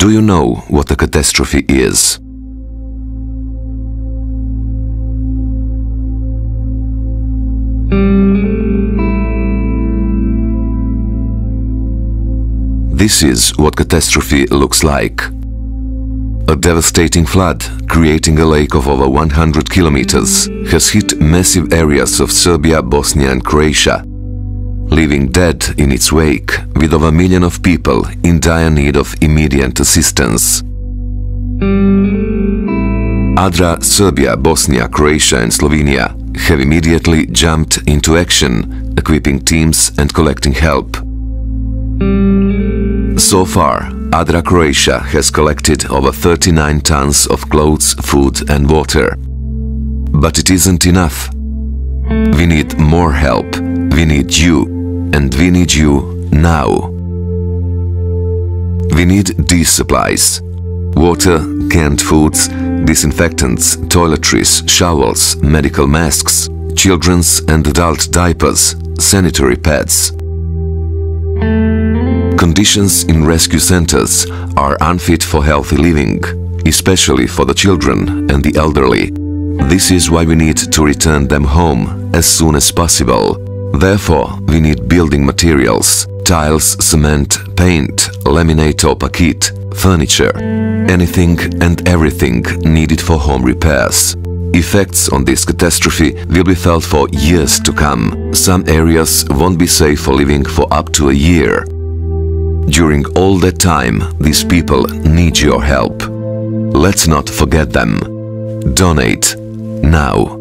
Do you know what a catastrophe is? This is what catastrophe looks like. A devastating flood, creating a lake of over 100 kilometers, has hit massive areas of Serbia, Bosnia and Croatia, leaving dead in its wake, with over 1 million of people in dire need of immediate assistance. ADRA, Serbia, Bosnia, Croatia and Slovenia have immediately jumped into action, equipping teams and collecting help. So far, ADRA Croatia has collected over 39 tons of clothes, food and water. But it isn't enough. We need more help. We need you. And we need you now. We need these supplies: water, canned foods, disinfectants, toiletries, showers, medical masks, children's and adult diapers, sanitary pads. Conditions in rescue centers are unfit for healthy living, especially for the children and the elderly. This is why we need to return them home as soon as possible. Therefore, we need building materials, tiles, cement, paint, laminate or paquet, furniture, anything and everything needed for home repairs. Effects on this catastrophe will be felt for years to come. Some areas won't be safe for living for up to a year. During all that time, these people need your help. Let's not forget them. Donate now.